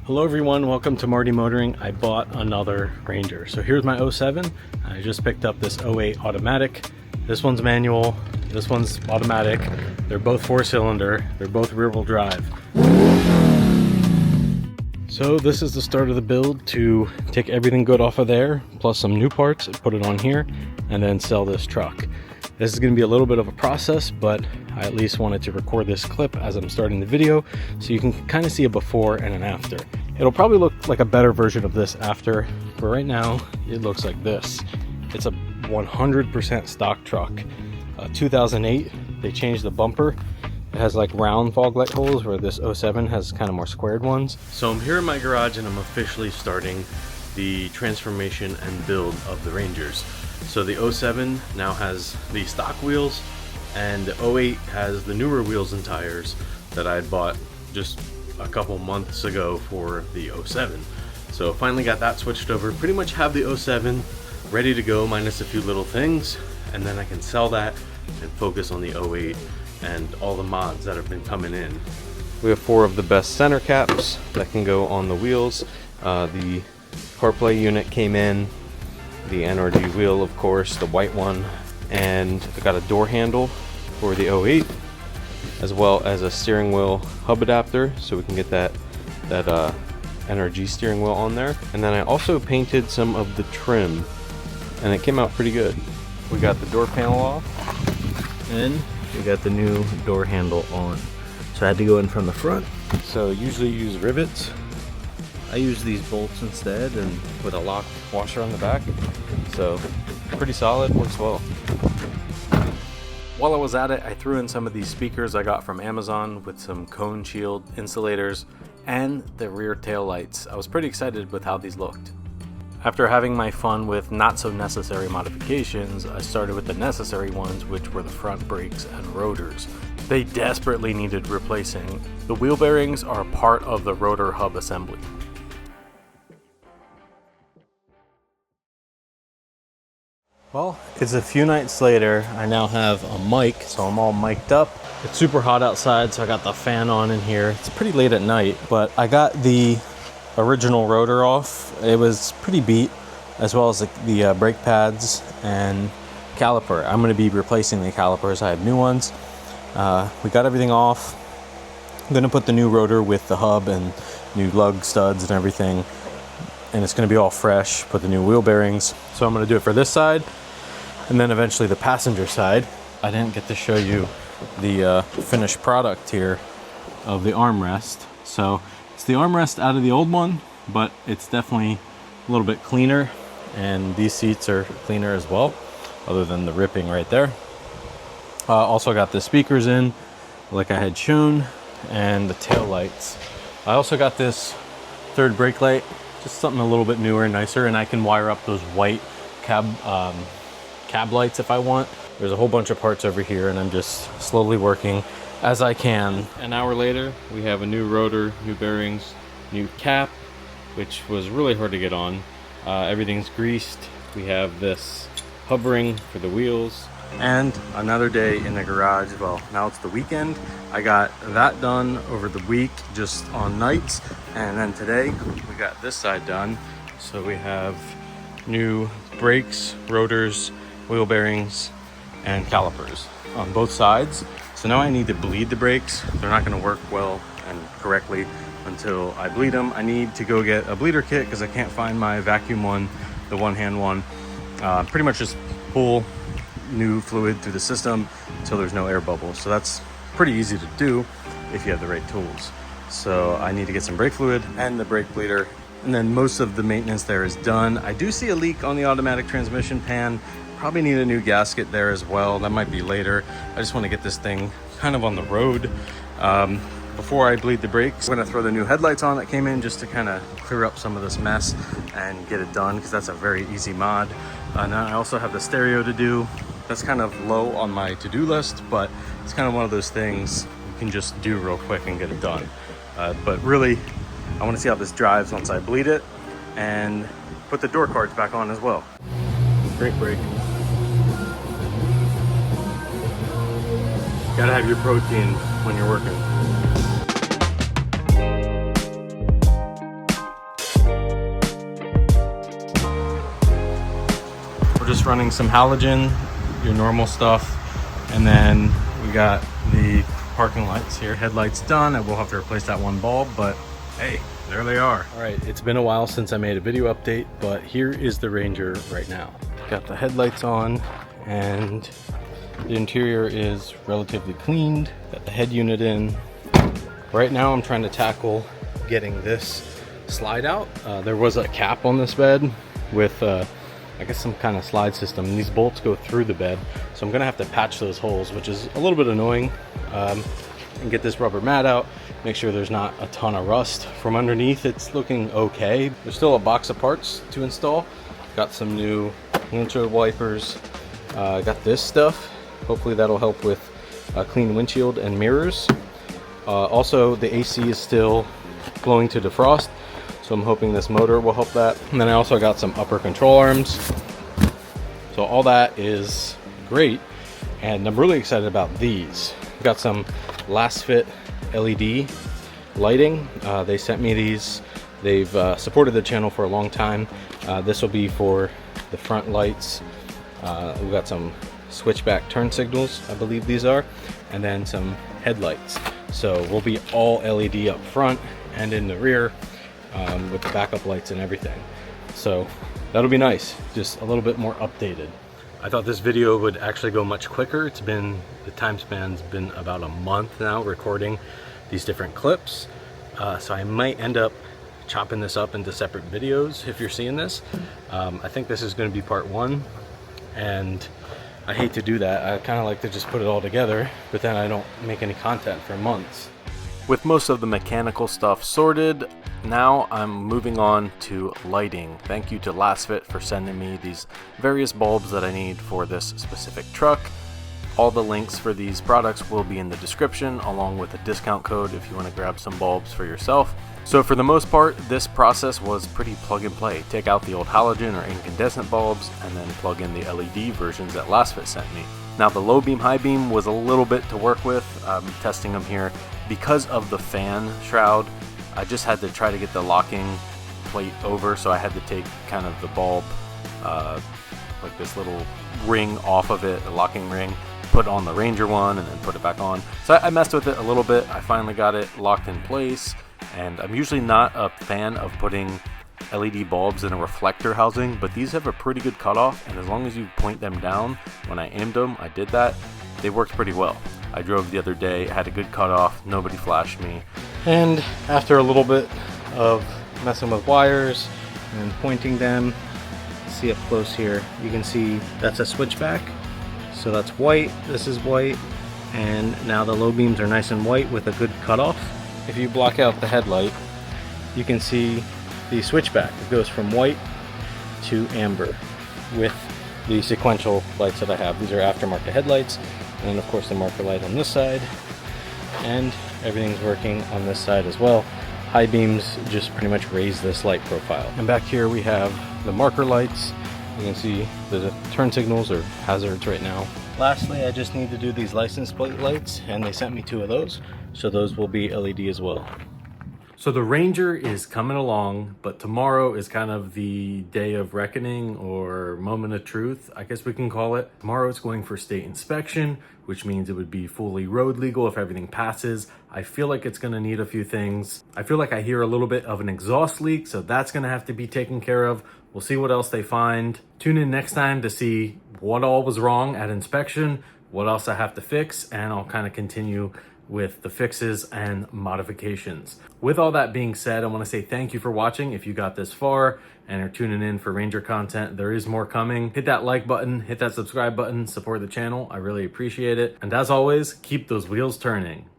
Hello everyone, welcome to Marty Motoring. I bought another Ranger. So here's my 07. I just picked up this 08 automatic. This one's manual, this one's automatic. They're both 4-cylinder, they're both rear-wheel drive. So this is the start of the build to take everything good off of there, plus some new parts, put it on here, and then sell this truck. This is going to be a little bit of a process, but I at least wanted to record this clip as I'm starting the video so you can kind of see a before and an after. It'll probably look like a better version of this after, but right now it looks like this. It's a 100% stock truck. 2008, they changed the bumper. It has like round fog light holes where this 07 has kind of more squared ones. So I'm here in my garage and I'm officially starting the transformation and build of the Rangers. So the 07 now has the stock wheels, and the 08 has the newer wheels and tires that I had bought just a couple months ago for the 07. So finally got that switched over. Pretty much have the 07 ready to go minus a few little things, and then I can sell that and focus on the 08 and all the mods that have been coming in. We have 4 of the best center caps that can go on the wheels. The CarPlay unit came in, the NRD wheel, of course, the white one, and I got a door handle for the 08, as well as a steering wheel hub adapter, so we can get that NRG steering wheel on there. And then I also painted some of the trim, and it came out pretty good. We got the door panel off, and we got the new door handle on. So I had to go in from the front. So usually use rivets. I use these bolts instead, and with a lock washer on the back. So pretty solid, works well. While I was at it, I threw in some of these speakers I got from Amazon with some cone shield insulators and the rear tail lights. I was pretty excited with how these looked. After having my fun with not so necessary modifications, I started with the necessary ones, which were the front brakes and rotors. They desperately needed replacing. The wheel bearings are part of the rotor hub assembly. Well, it's a few nights later. I now have a mic, so I'm all mic'd up. It's super hot outside, so I got the fan on in here. It's pretty late at night, but I got the original rotor off. It was pretty beat, as well as the brake pads and caliper. I'm going to be replacing the calipers. I have new ones. We got everything off. I'm going to put the new rotor with the hub and new lug studs and everything, and it's going to be all fresh. Put the new wheel bearings. So I'm going to do it for this side, and then eventually the passenger side. I didn't get to show you the finished product here of the armrest. So it's the armrest out of the old one, but it's definitely a little bit cleaner, and these seats are cleaner as well, other than the ripping right there. Also got the speakers in, like I had shown, and the tail lights. I also got this third brake light, just something a little bit newer and nicer, and I can wire up those white cab lights if I want. There's a whole bunch of parts over here, and I'm just slowly working as I can. An hour later, we have a new rotor, new bearings, new cap, which was really hard to get on. Everything's greased. We have this hub ring for the wheels. And another day in the garage. Well, now it's the weekend. I got that done over the week, just on nights. And then today, we got this side done. So we have new brakes, rotors, wheel bearings, and calipers on both sides. So now I need to bleed the brakes. They're not going to work well and correctly until I bleed them. I need to go get a bleeder kit because I can't find my vacuum one, the one-hand one. Pretty much just pull new fluid through the system until there's no air bubbles. So that's pretty easy to do if you have the right tools. So I need to get some brake fluid and the brake bleeder, and then most of the maintenance there is done. I do see a leak on the automatic transmission pan. Probably need a new gasket there as well. That might be later. I just want to get this thing kind of on the road before I bleed the brakes. I'm going to throw the new headlights on that came in just to kind of clear up some of this mess and get it done, because that's a very easy mod. And then I also have the stereo to do. That's kind of low on my to-do list, but it's kind of one of those things you can just do real quick and get it done. But really, I want to see how this drives once I bleed it and put the door cards back on as well. Brake. Gotta have your protein when you're working. We're just running some halogen, your normal stuff. And then we got the parking lights here. Headlights done. I will have to replace that one bulb, but hey, there they are. All right, it's been a while since I made a video update, but here is the Ranger right now. Got the headlights on, and the interior is relatively cleaned. Got the head unit in. Right now I'm trying to tackle getting this slide out. There was a cap on this bed with I guess some kind of slide system, and these bolts go through the bed, so I'm gonna have to patch those holes, which is a little bit annoying. And get this rubber mat out, make sure there's not a ton of rust. From underneath, it's looking okay. There's still a box of parts to install. Got some new windshield wipers. Got this stuff. Hopefully that'll help with clean windshield and mirrors. Also, the AC is still blowing to defrost, so I'm hoping this motor will help that. And then I also got some upper control arms. So all that is great, and I'm really excited about these. Got some last fit LED lighting. They sent me these. They've supported the channel for a long time. This will be for the front lights. We've got some switchback turn signals, I believe these are, and then some headlights. So we'll be all LED up front and in the rear, with the backup lights and everything. So that'll be nice, just a little bit more updated. I thought this video would actually go much quicker. The time span's been about a month now recording these different clips. So I might end up chopping this up into separate videos if you're seeing this. I think this is gonna be part one, and I hate to do that. I kind of like to just put it all together, but then I don't make any content for months. With most of the mechanical stuff sorted, now I'm moving on to lighting. Thank you to LastFit for sending me these various bulbs that I need for this specific truck. All the links for these products will be in the description, along with a discount code if you want to grab some bulbs for yourself. So for the most part, this process was pretty plug and play. Take out the old halogen or incandescent bulbs and then plug in the LED versions that LastFit sent me. Now the low beam, high beam was a little bit to work with. I'm testing them here. Because of the fan shroud, I just had to try to get the locking plate over, so I had to take kind of the bulb, like this little ring off of it, a locking ring, put on the Ranger one and then put it back on. So I messed with it a little bit. I finally got it locked in place, and I'm usually not a fan of putting LED bulbs in a reflector housing, but these have a pretty good cutoff, and as long as you point them down, when I aimed them, I did that, they worked pretty well. I drove the other day, had a good cutoff, nobody flashed me. And after a little bit of messing with wires and pointing them, see up close here, you can see that's a switchback. So that's white, this is white, and now the low beams are nice and white with a good cutoff. If you block out the headlight, you can see the switchback. It goes from white to amber with the sequential lights that I have. These are aftermarket headlights, and then of course the marker light on this side, and everything's working on this side as well. High beams just pretty much raise this light profile. And back here we have the marker lights. You can see the turn signals or hazards right now. Lastly, I just need to do these license plate lights, and they sent me 2 of those, so those will be LED as well. So the Ranger is coming along, but tomorrow is kind of the day of reckoning or moment of truth, I guess we can call it. Tomorrow it's going for state inspection, which means it would be fully road legal if everything passes. I feel like it's gonna need a few things. I feel like I hear a little bit of an exhaust leak, so that's gonna have to be taken care of. We'll see what else they find. Tune in next time to see what all was wrong at inspection, what else I have to fix, and I'll kind of continue with the fixes and modifications. With all that being said, I want to say thank you for watching. If you got this far and are tuning in for Ranger content, there is more coming. Hit that like button, hit that subscribe button, support the channel. I really appreciate it. And as always, keep those wheels turning.